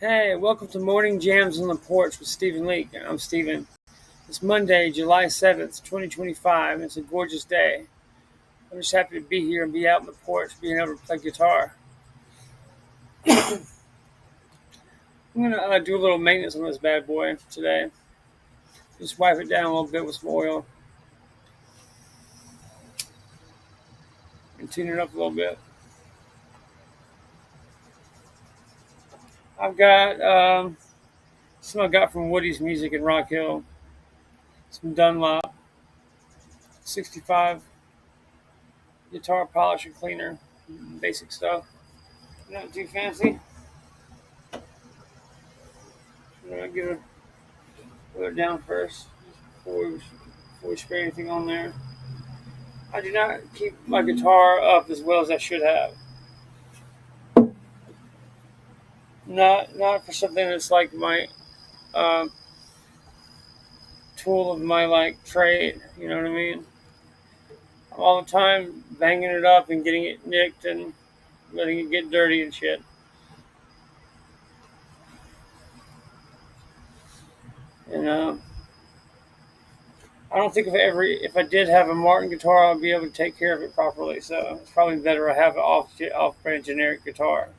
Hey, welcome to Morning Jams on the Porch with Stephen Leake. I'm Stephen. It's Monday, July 7th, 2025, and it's a gorgeous day. I'm just happy to be here and be out on the porch, being able to play guitar. I'm going to do a little maintenance on this bad boy today. Just wipe it down a little bit with some oil and tune it up a little bit. I've got some I got from Woody's Music in Rock Hill, some Dunlop 65 guitar polisher cleaner, basic stuff. Not too fancy. I'm going to get it, put it down first before we spray anything on there. I do not keep my guitar up as well as I should have. Not for something that's like my uh, tool of my like trade. You know what I mean? I'm all the time banging it up and getting it nicked and letting it get dirty and shit. And I don't think if I did have a Martin guitar, I'd be able to take care of it properly. So it's probably better I have an off-brand generic guitar.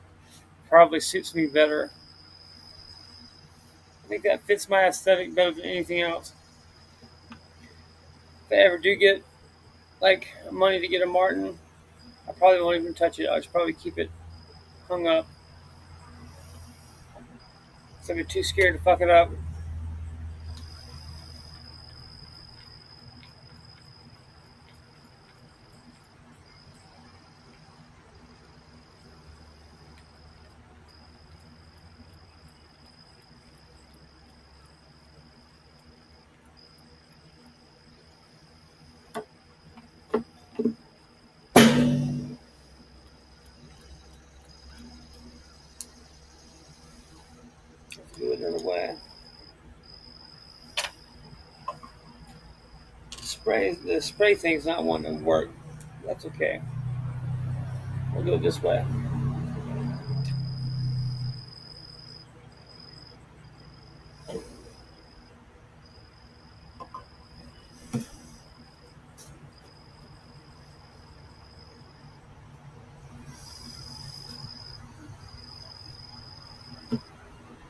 Probably suits me better. I think that fits my aesthetic better than anything else. If I ever do get like money to get a Martin, I probably won't even touch it. I'll just probably keep it hung up. So I'd be too scared to fuck it up. Let's do it another way. The spray thing's not wanting to work. That's okay. We'll do it this way.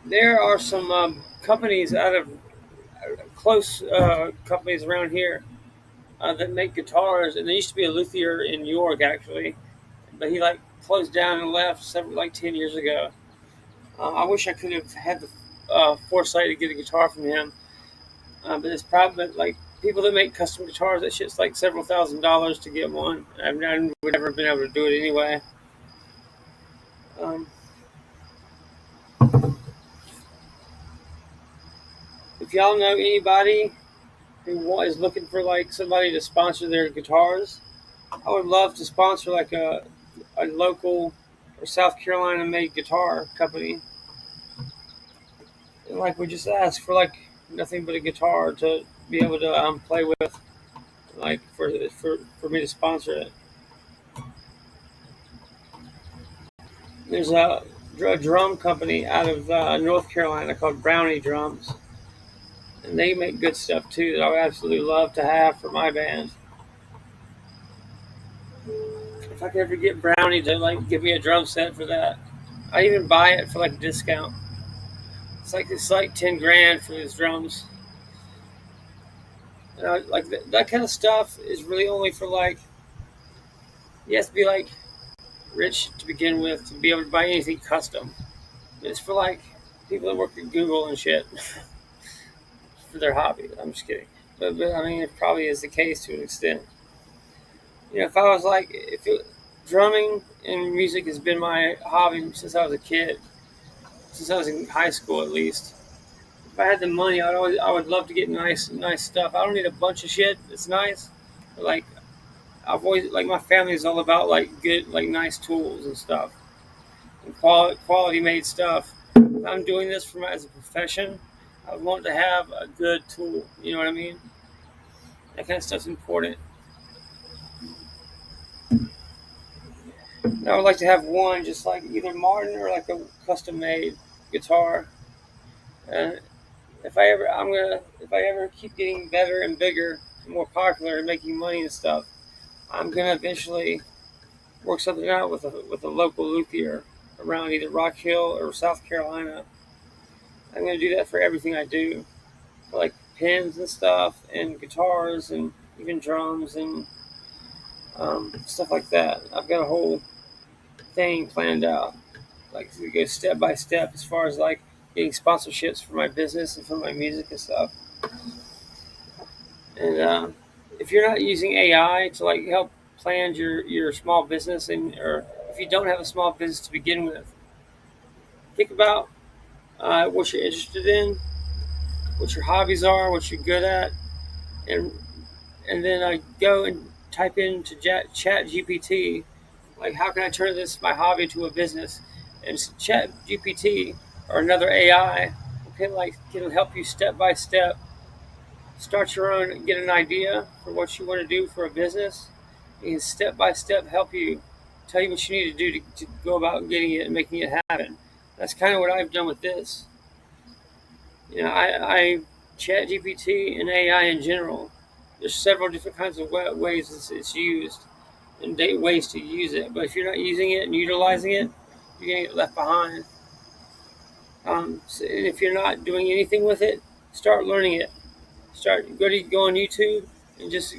There are some companies out of close companies around here that make guitars, and there used to be a luthier in New York actually, but he like closed down and left several like 10 years ago. I wish I could have had the foresight to get a guitar from him, but it's probably like people that make custom guitars. That shit's like several $1,000s to get one. I would never been able to do it anyway. Um, if y'all know anybody who is looking for like somebody to sponsor their guitars, I would love to sponsor like a local or South Carolina made guitar company. And like we just ask for like nothing but a guitar to be able to play with, like for me to sponsor it. There's a drum company out of North Carolina called Brownie Drums, and they make good stuff too that I would absolutely love to have for my band. If I could ever get Brownie to like give me a drum set for that, I even buy it for like a discount. It's like 10 grand for these drums. And like that kind of stuff is really only for like you have to be like rich to begin with to be able to buy anything custom. It's for like people that work at Google and shit for their hobby. I'm just kidding, but I mean it probably is the case to an extent. If I was like drumming and music has been my hobby since I was a kid, since I was in high school at least. If I had the money, I would love to get nice stuff. I don't need a bunch of shit. It's nice, but like I've always like my family is all about like good like nice tools and stuff and quality made stuff. If I'm doing this as a profession, I want to have a good tool. You know what I mean? That kind of stuff's important. And I would like to have one just like either Martin or like a custom made. guitar. And if I ever keep getting better and bigger, and more popular, and making money and stuff, I'm gonna eventually work something out with a local luthier around either Rock Hill or South Carolina. I'm gonna do that for everything I do, for like pins and stuff, and guitars, and even drums and stuff like that. I've got a whole thing planned out, like to go step by step as far as like getting sponsorships for my business and for my music and stuff. And if you're not using AI to like help plan your small business, and or if you don't have a small business to begin with, think about what you're interested in, what your hobbies are, what you're good at, and then I go and type into Chat GPT, like how can I turn this my hobby to a business, and Chat GPT or another AI can help you step by step start your own, get an idea for what you want to do for a business, and step by step help you, tell you what you need to do to go about getting it and making it happen. That's kind of what I've done with this. I Chat GPT and AI in general. There's several different kinds of ways it's used and ways to use it. But if you're not using it and utilizing it, you're gonna get left behind. And if you're not doing anything with it, start learning it. Go on YouTube and just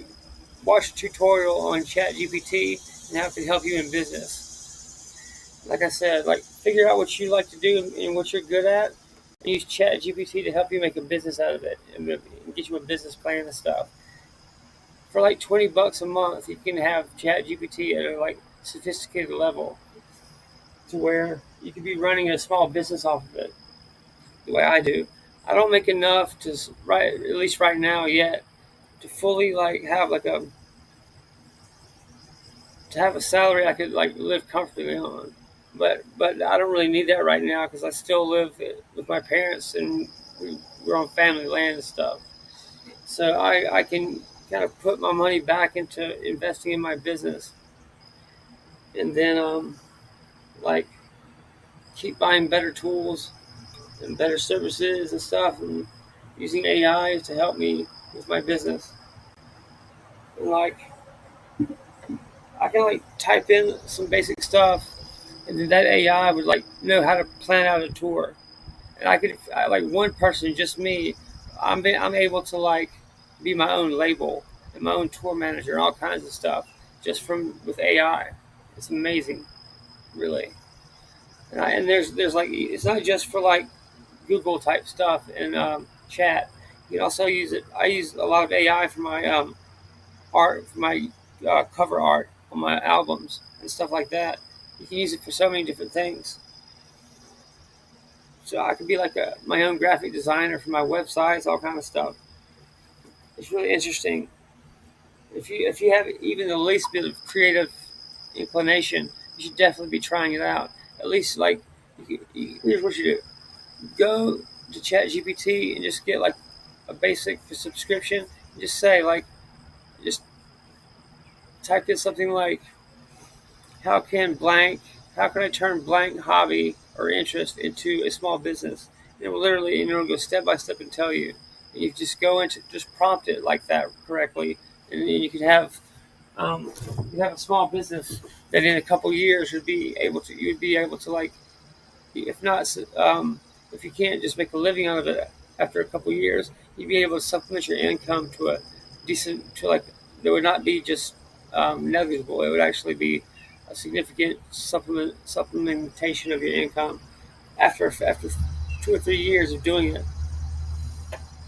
watch a tutorial on Chat GPT and how it can help you in business. Like I said, like figure out what you like to do and what you're good at, and use Chat GPT to help you make a business out of it and get you a business plan and stuff. For like $20 a month, you can have Chat GPT at a like sophisticated level to where you could be running a small business off of it. The way I do, I don't make enough to right at least right now yet to fully like have like a to have a salary I could like live comfortably on. But I don't really need that right now because I still live with my parents and we're on family land and stuff. So I can kind of put my money back into investing in my business, and then like keep buying better tools and better services and stuff, and using AI to help me with my business. And like I can like type in some basic stuff, and then that AI would like know how to plan out a tour. And like one person, just me, I'm able to like be my own label and my own tour manager and all kinds of stuff just from with AI. It's amazing, really. And there's like it's not just for like Google type stuff and chat. You can also use it. I use a lot of AI for my art, for my cover art on my albums and stuff like that. You can use it for so many different things. So I could be like my own graphic designer for my websites, all kind of stuff. It's really interesting. If you have even the least bit of creative inclination, you should definitely be trying it out. At least like here's what you do: go to ChatGPT and just get like a basic subscription. And just say like just type in something like how can blank how can I turn blank hobby or interest into a small business? And it'll go step by step and tell you. And you just go into just prompt it like that correctly, and then um, you have a small business that in a couple years you'd be able to like if not if you can't just make a living out of it after a couple years, you'd be able to supplement your income to a decent to like there would not be just negligible. It would actually be a significant supplementation of your income after 2 or 3 years of doing it,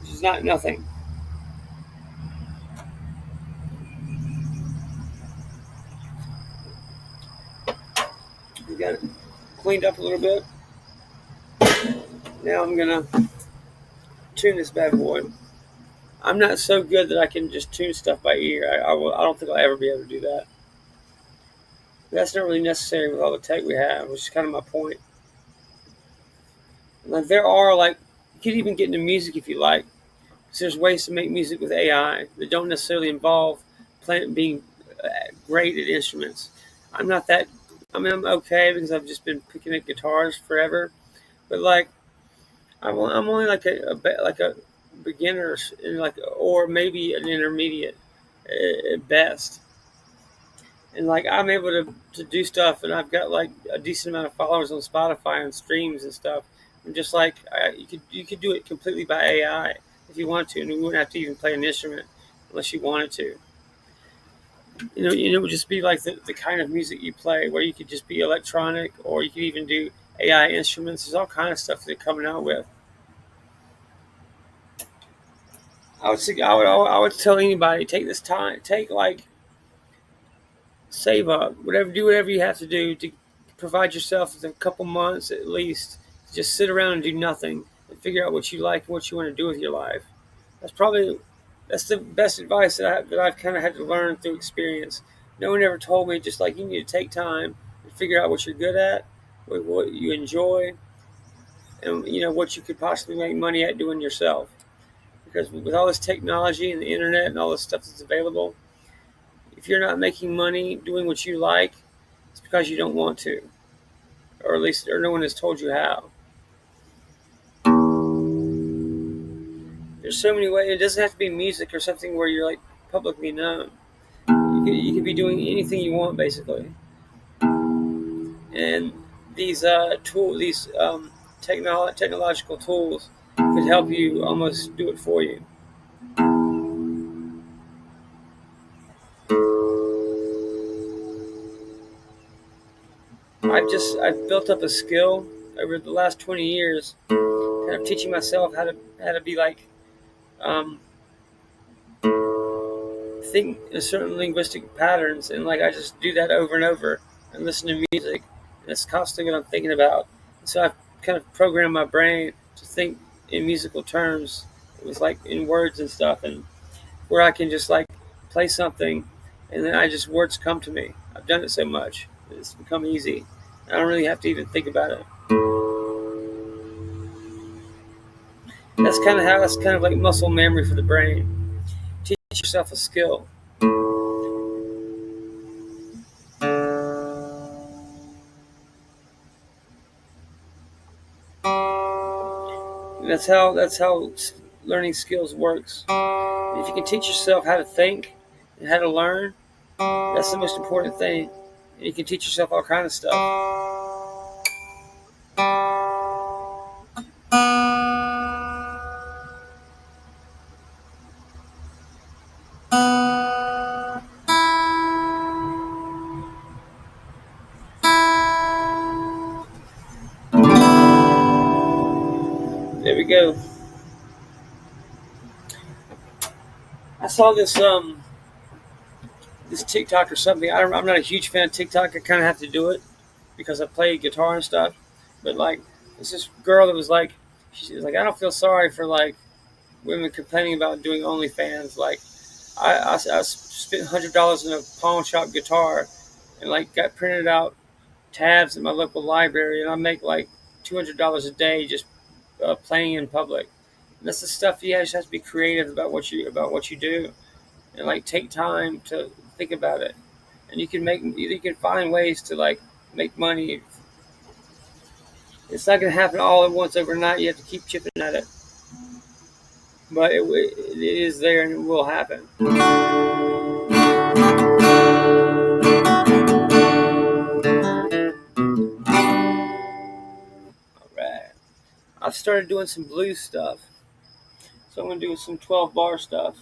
which is not nothing. We got it cleaned up a little bit. Now I'm gonna tune this bad boy. I'm not so good that I can just tune stuff by ear. I don't think I'll ever be able to do that. That's not really necessary with all the tech we have, which is kind of my point. Like there are like you could even get into music if you like. 'Cause there's ways to make music with AI that don't necessarily involve being great at instruments. I'm not that. I mean, I'm okay because I've just been picking up guitars forever. But like I'm only like like a beginner, and like or maybe an intermediate at best. And like I'm able to do stuff, and I've got like a decent amount of followers on Spotify and streams and stuff. I'm just like you could do it completely by AI if you want to, and you wouldn't have to even play an instrument unless you wanted to. It would just be like the kind of music you play, where you could just be electronic, or you could even do AI instruments. There's all kind of stuff they're coming out with. I would tell anybody, take this time, take like save up, do whatever you have to do to provide yourself with a couple months at least. Just sit around and do nothing and figure out what you like and what you want to do with your life. That's probably that's the best advice that I've kind of had to learn through experience. No one ever told me, just like, you need to take time and figure out what you're good at, what you enjoy, and what you could possibly make money at doing yourself. Because with all this technology and the internet and all this stuff that's available, if you're not making money doing what you like, it's because you don't want to, or at least, or no one has told you how. There's so many ways. It doesn't have to be music or something where you're like publicly known. You could be doing anything you want basically, and these technological tools could help you almost do it for you. I've built up a skill over the last 20 years, kind of teaching myself how to be like um, think in certain linguistic patterns, and like I just do that over and over and listen to music, and it's constantly what I'm thinking about. And so I've kind of programmed my brain to think in musical terms. It was like in words and stuff, and where I can just like play something, and then I just words come to me. I've done it so much, it's become easy. I don't really have to even think about it. That's kind of like muscle memory for the brain. Teach yourself a skill. And that's how learning skills works. If you can teach yourself how to think and how to learn, that's the most important thing. And you can teach yourself all kind of stuff. There we go. I saw this TikTok or something. I'm not a huge fan of TikTok. I kind of have to do it because I play guitar and stuff. But like, it's this girl that was like, she was like, I don't feel sorry for like women complaining about doing OnlyFans. Like, I spent $100 in a pawn shop guitar, and like got printed out tabs at my local library, and I make like $200 a day just playing in public. And that's the stuff you just have to be creative about what you do, and like take time to think about it. And you can find ways to like make money. It's not going to happen all at once overnight. You have to keep chipping at it, but it is there and it will happen. All right. I've started doing some blues stuff, so I'm going to do some 12-bar stuff.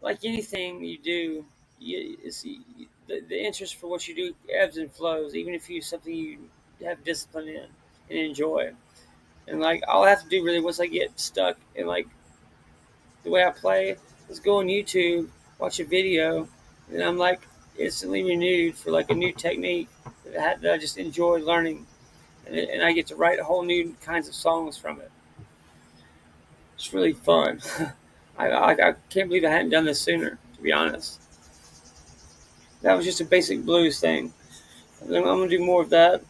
Like anything you do, the interest for what you do ebbs and flows. Even if you something you have discipline in and enjoy, and like all I have to do really once I get stuck in like the way I play is go on YouTube, watch a video, and I'm like instantly renewed for like a new technique that I just enjoy learning, and I get to write whole new kinds of songs from it. It's really fun. I can't believe I hadn't done this sooner, to be honest. That was just a basic blues thing. And then I'm gonna do more of that.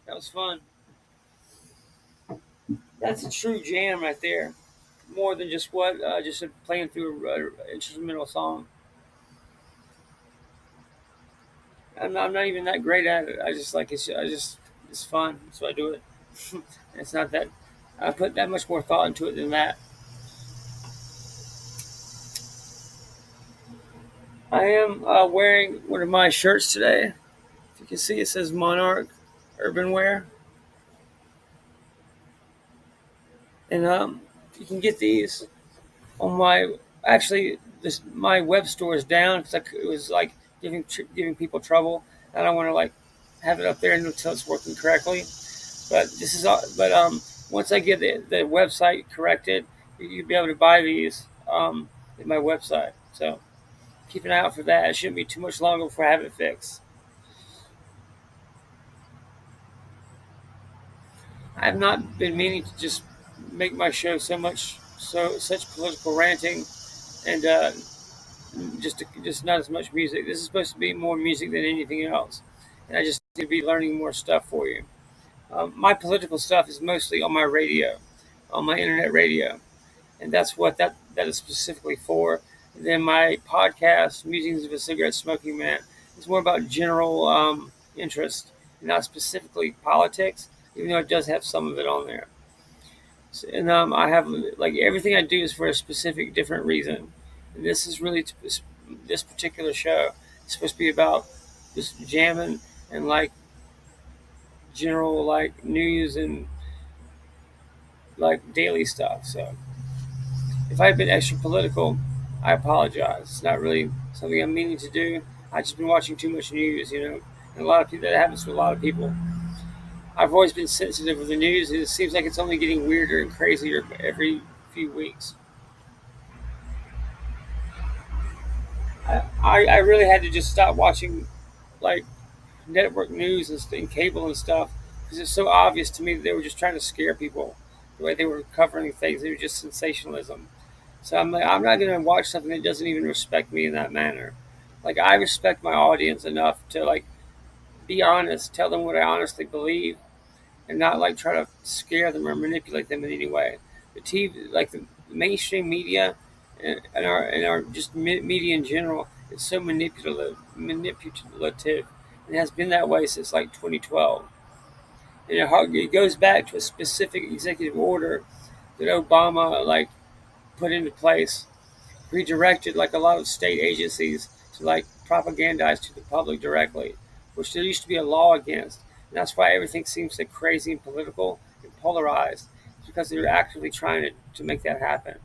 That was fun. That's a true jam right there. More than just what just playing through a instrumental song. I'm not even that great at it. I just like it's. I just it's fun, so I do it. It's not that I put that much more thought into it than that. I am wearing one of my shirts today. If you can see, it says Monarch Urban Wear, and you can get these on my actually this my web store is down because it was like giving people trouble. I don't want to like have it up there until it's working correctly. But this is all. But once I get the website corrected, you'll be able to buy these at my website. So keep an eye out for that. It shouldn't be too much longer before I have it fixed. I have not been meaning to just make my show such political ranting and just not as much music. This is supposed to be more music than anything else, and I just need to be learning more stuff for you. My political stuff is mostly on my radio, on my internet radio, and that's what that is specifically for. And then my podcast, Musings of a Cigarette Smoking Man, is more about general interest, not specifically politics, even though it does have some of it on there. And I have like everything I do is for a specific different reason. And this is really this particular show. It's supposed to be about just jamming and like general like news and like daily stuff. So if I've been extra political, I apologize. It's not really something I'm meaning to do. I've just been watching too much news, and a lot of people that happens to a lot of people. I've always been sensitive of the news, and it seems like it's only getting weirder and crazier every few weeks. I really had to just stop watching like network news and cable and stuff because it's so obvious to me that they were just trying to scare people. The way they were covering things, it was just sensationalism. So I'm like, I'm not going to watch something that doesn't even respect me in that manner. Like I respect my audience enough to like be honest, tell them what I honestly believe, and not like try to scare them or manipulate them in any way. The TV, like the mainstream media, and our just media in general, It's so manipulative, and has been that way since like 2012. And it goes back to a specific executive order that Obama like put into place, redirected like a lot of state agencies to like propagandize to the public directly, which there used to be a law against. And that's why everything seems so crazy and political and polarized. It's because they're actively trying to make that happen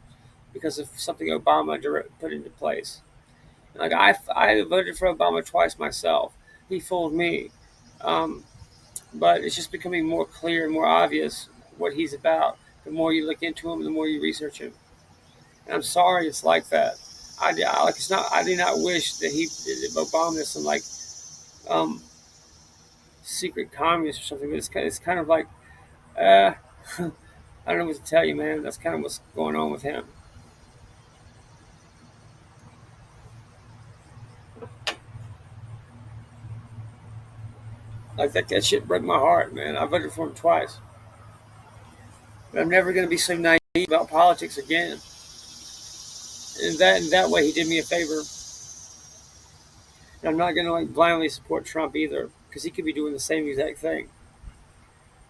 because of something Obama put into place. Like I voted for Obama twice myself. He fooled me, um, but it's just becoming more clear and more obvious what he's about. The more you look into him, the more you research him. And I'm sorry it's like that. Like it's not. I do not wish that Obama is some like um, secret communist or something. But it's kind of like uh, I don't know what to tell you, man. That's kind of what's going on with him. Like that shit broke my heart, man. I voted for him twice. But I'm never going to be so naive about politics again. And that way, he did me a favor. And I'm not going to like blindly support Trump either, because he could be doing the same exact thing.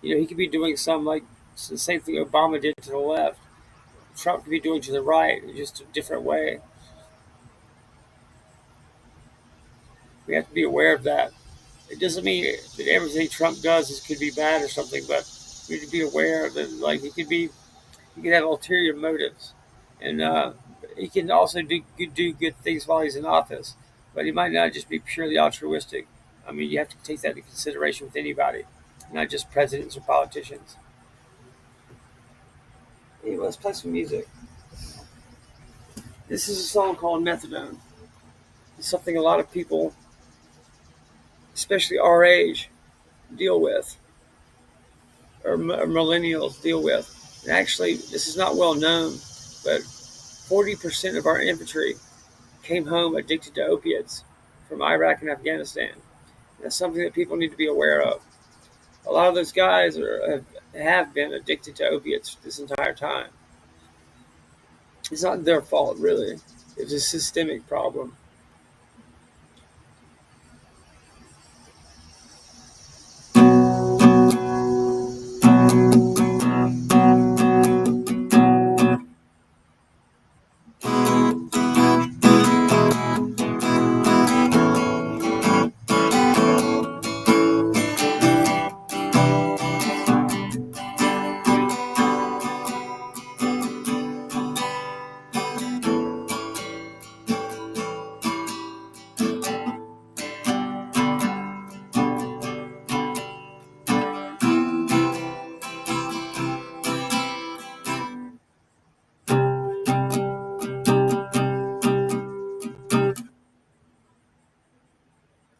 He could be doing some like the same thing Obama did to the left. Trump could be doing to the right, just a different way. We have to be aware of that. It doesn't mean that everything Trump does could be bad or something, but we need to be aware that like he could have ulterior motives, and he can also do good things while he's in office, but he might not just be purely altruistic. I mean, you have to take that into consideration with anybody, not just presidents or politicians. Anyway, let's play some music. This is a song called Methadone. It's something a lot of people, especially our age, deal with, or millennials deal with. And actually, this is not well known, but 40% of our infantry came home addicted to opiates from Iraq and Afghanistan. That's something that people need to be aware of. A lot of those guys have been addicted to opiates this entire time. It's not their fault, really. It's a systemic problem.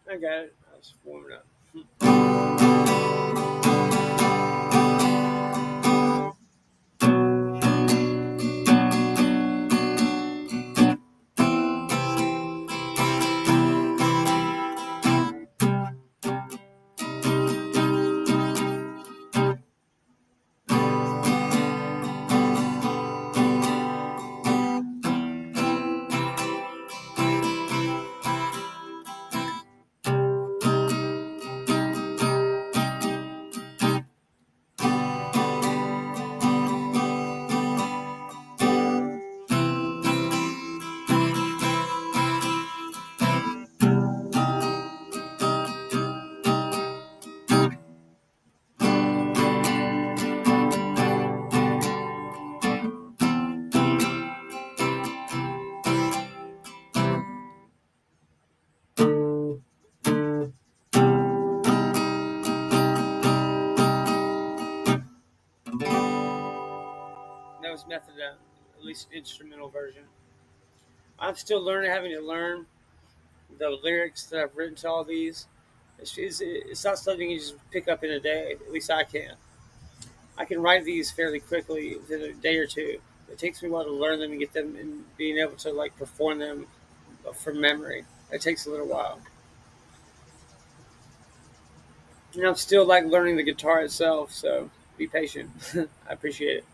I got it. I was warming up. That was Methadone, at least an instrumental version. I'm still learning, having to learn the lyrics that I've written to all these. It's not something you just pick up in a day. At least I can. I can write these fairly quickly within a day or two. It takes me a while to learn them and get them and being able to like perform them from memory. It takes a little while. And I'm still like learning the guitar itself, so be patient. I appreciate it.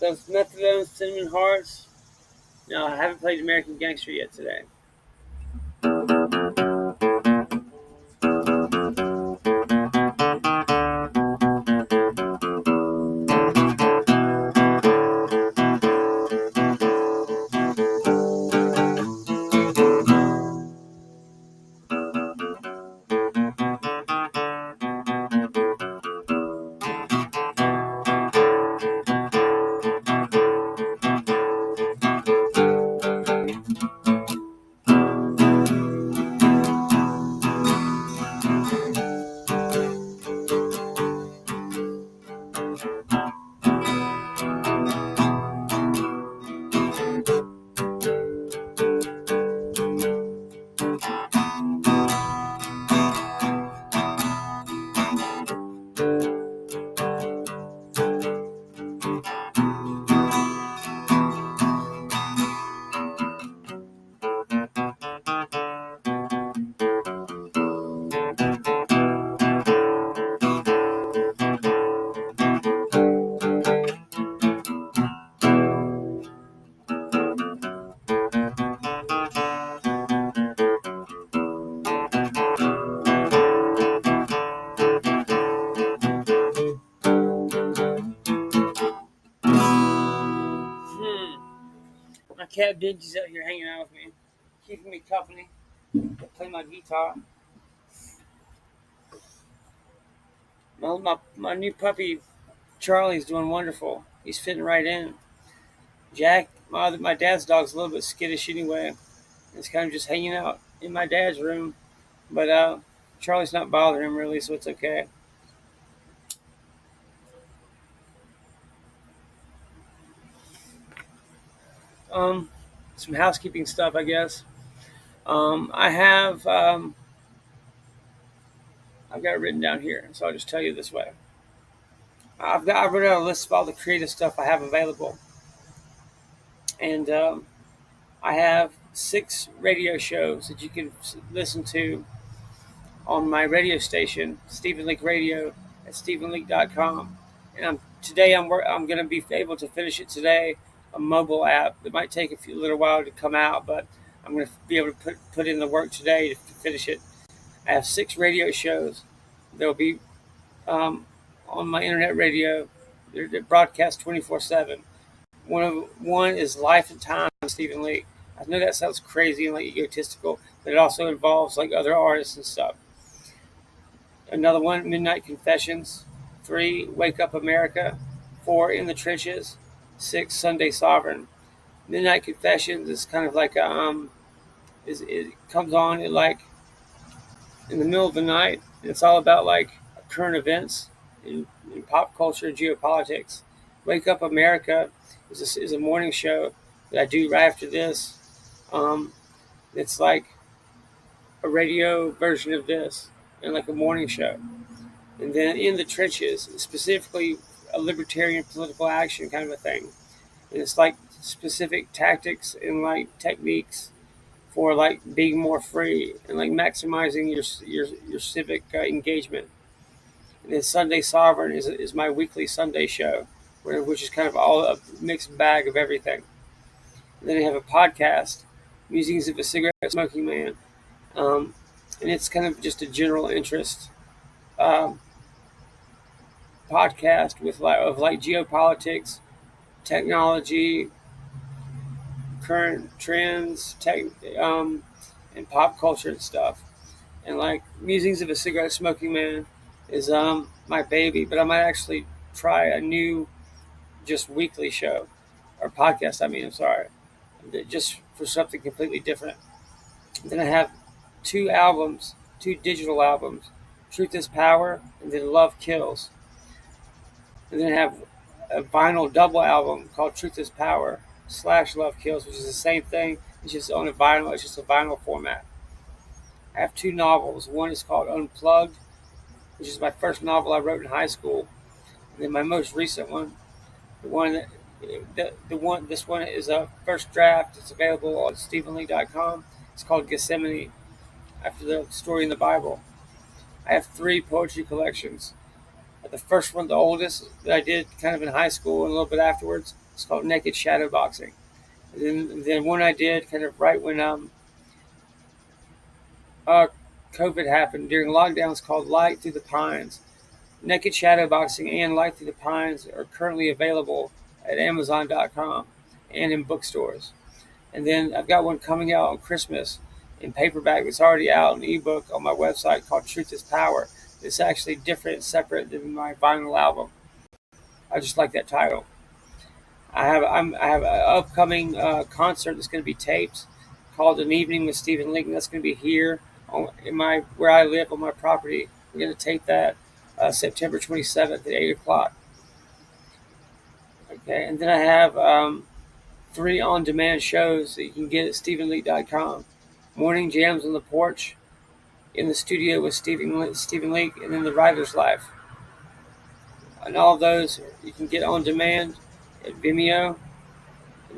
those methadone cinnamon hearts. No, I haven't played American Gangster yet today. My cat Benji's out here hanging out with me, keeping me company. I play my guitar. My new puppy Charlie's doing wonderful. He's fitting right in. Jack, my dad's dog's a little bit skittish anyway. It's kind of just hanging out in my dad's room, but Charlie's not bothering him really, so it's okay. Um, some housekeeping stuff, I guess. I've got it written down here, so I'll just tell you this way. I've written out a list of all the creative stuff I have available, and I have 6 radio shows that you can listen to on my radio station, Stephen Leake Radio at StephenLeake.com. And I'm going to be able to finish it today. A mobile app. It might take a little while to come out, but I'm going to be able to put in the work today to finish it. I have 6 radio shows. They'll be on my internet radio. They're broadcast 24/7. One is Life and Time, Stephen Leake. I know that sounds crazy and like egotistical, but it also involves like other artists and stuff. Another one, Midnight Confessions. 3, Wake Up America. 4, In the Trenches. 6, Sunday Sovereign. Midnight Confessions is kind of like it comes on at like in the middle of the night. And it's all about like current events in pop culture and geopolitics. Wake Up America is a morning show that I do right after this. It's like a radio version of this and like a morning show. And then In the Trenches, specifically a libertarian political action kind of a thing. And it's like specific tactics and like techniques for like being more free and like maximizing your civic engagement. And then Sunday Sovereign is my weekly Sunday show, which is kind of all a mixed bag of everything. And then I have a podcast, Musings of a Cigarette Smoking Man, and it's kind of just a general interest um, podcast with like geopolitics, technology, current trends, and pop culture and stuff. And like Musings of a Cigarette Smoking Man is my baby, but I might actually try a new just weekly show or podcast. I mean, I'm sorry, just for something completely different. And then I have 2 digital albums, Truth is Power, and then Love Kills. And then I have a vinyl double album called Truth is Power / Love Kills, which is the same thing. It's just on a vinyl. It's just a vinyl format. I have 2 novels. One is called Unplugged, which is my first novel I wrote in high school. And then my most recent one, this one is a first draft. It's available on StephenLeake.com. It's called Gethsemane, after the story in the Bible. I have 3 poetry collections. The first one, the oldest that I did kind of in high school and a little bit afterwards, it's called Naked Shadow Boxing. And then one I did kind of right when uh, COVID happened during lockdowns called Light Through the Pines. Naked Shadow Boxing and Light Through the Pines are currently available at Amazon.com and in bookstores. And then I've got one coming out on Christmas in paperback that's already out in ebook on my website called Truth is Power. It's actually different and separate than my vinyl album. I just like that title. I have an upcoming concert that's going to be taped called An Evening with Stephen Leake. That's going to be here in my where I live on my property. We're going to tape that September 27th at 8 o'clock. Okay, and then I have three on-demand shows that you can get at StephenLeake.com. Morning Jams on the Porch, in the studio with Stephen Leake, and then The Writer's Life. And all of those you can get on demand at Vimeo.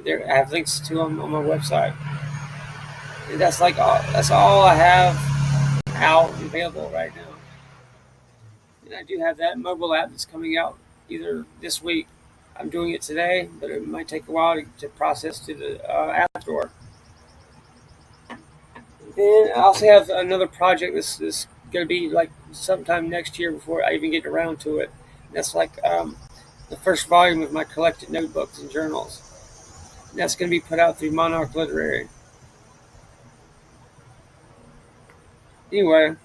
There, I have links to them on my website. And that's all I have out and available right now. And I do have that mobile app that's coming out either this week. I'm doing it today, but it might take a while to process to the App Store. Then I also have another project that's going to be like sometime next year before I even get around to it. That's like the first volume of my collected notebooks and journals. And that's going to be put out through Monarch Literary. Anyway,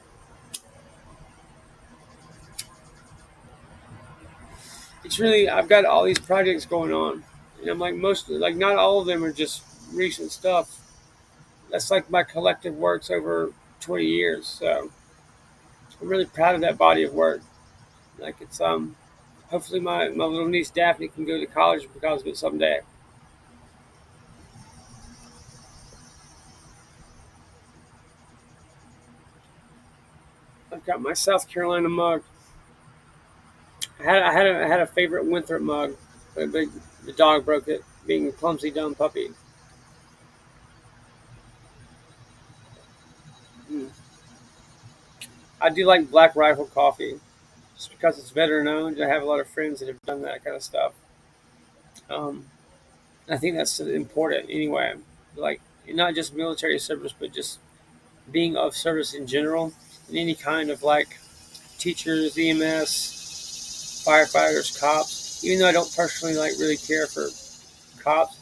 it's really I've got all these projects going on, and I'm like not all of them are just recent stuff. That's like my collective works over 20 years. So I'm really proud of that body of work. Like it's hopefully my little niece Daphne can go to college because of it someday. I've got my South Carolina mug. I had a favorite Winthrop mug, but the dog broke it, being a clumsy dumb puppy. Mm. I do like Black Rifle coffee, just because it's better known. I have a lot of friends that have done that kind of stuff. Um, I think that's important anyway. Like not just military service, but just being of service in general, in any kind of like teachers, EMS, firefighters, cops. Even though I don't personally like really care for cops,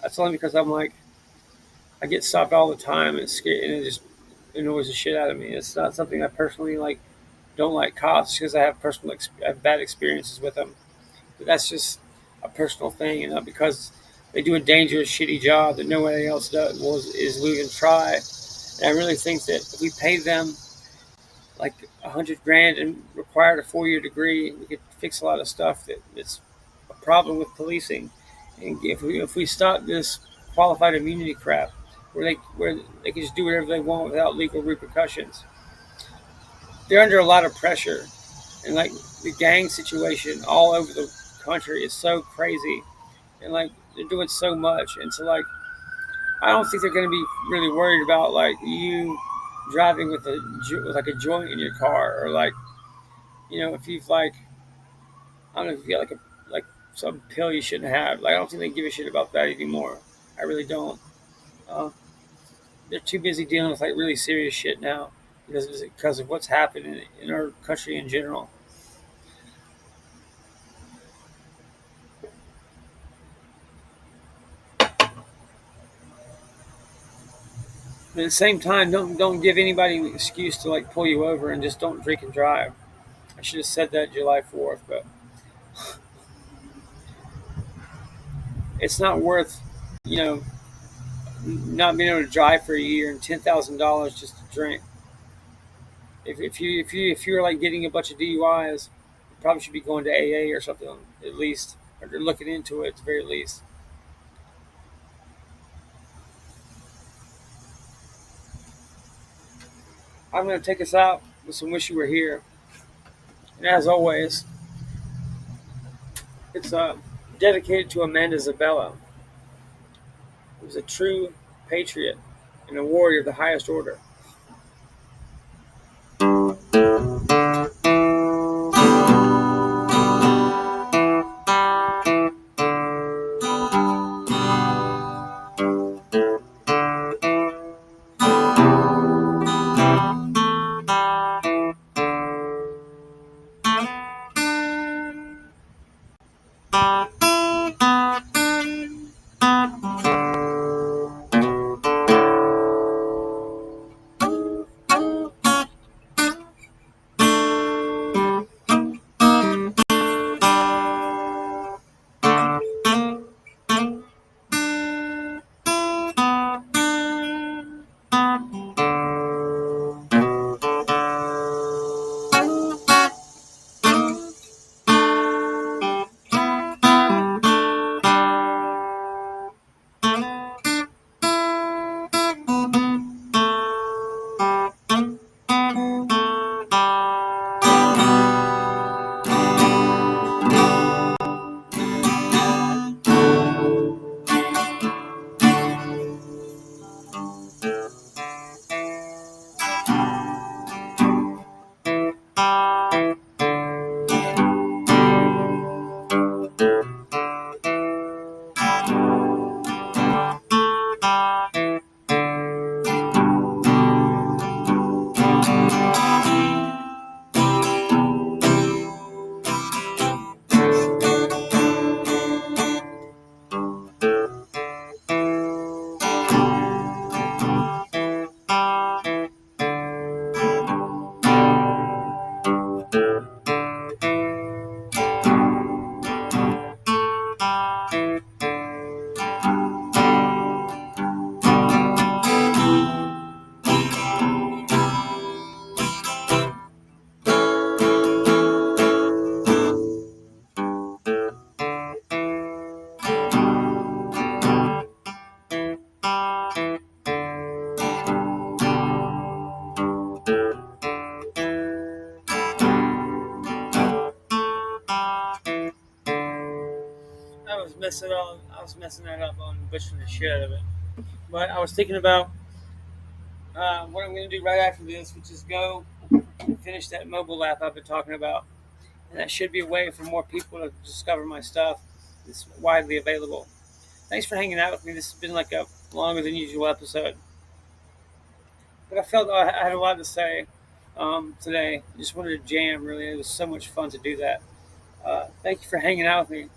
that's only because I'm like I get stopped all the time and it's scary, and it just annoys the shit out of me. It's not something I personally like. Don't like cops because I have bad experiences with them. But that's just a personal thing, and not because they do a dangerous, shitty job that nobody else does is will even try. And I really think that if we paid them like 100 grand and required a 4 year degree, we could fix a lot of stuff that's a problem with policing. And if we stop this qualified immunity crap, where they can just do whatever they want without legal repercussions, they're under a lot of pressure, and like the gang situation all over the country is so crazy, and like they're doing so much, and so like I don't think they're going to be really worried about like you driving with like a joint in your car, or like if you've like I don't know if you got like some pill you shouldn't have. Like I don't think they give a shit about that anymore. I really don't. Uh, they're too busy dealing with like really serious shit now because of what's happened in our country in general. But at the same time, don't give anybody an excuse to like pull you over, and just don't drink and drive. I should have said that July 4th, but it's not worth you know not being able to drive for a year and $10,000 just to drink. If you're like getting a bunch of DUIs, you probably should be going to AA or something at least, or they're looking into it at the very least. I'm going to take us out with some "Wish You Were Here," and as always, it's dedicated to Amanda Zabella, who was a true patriot and a warrior of the highest order. I was messing that up on butchering the shit out of it. But I was thinking about what I'm going to do right after this, which is go and finish that mobile app I've been talking about, and that should be a way for more people to discover my stuff. It's widely available. Thanks for hanging out with me. This has been like a longer than usual episode, but I felt I had a lot to say today. Just wanted to jam. Really, it was so much fun to do that. Thank you for hanging out with me.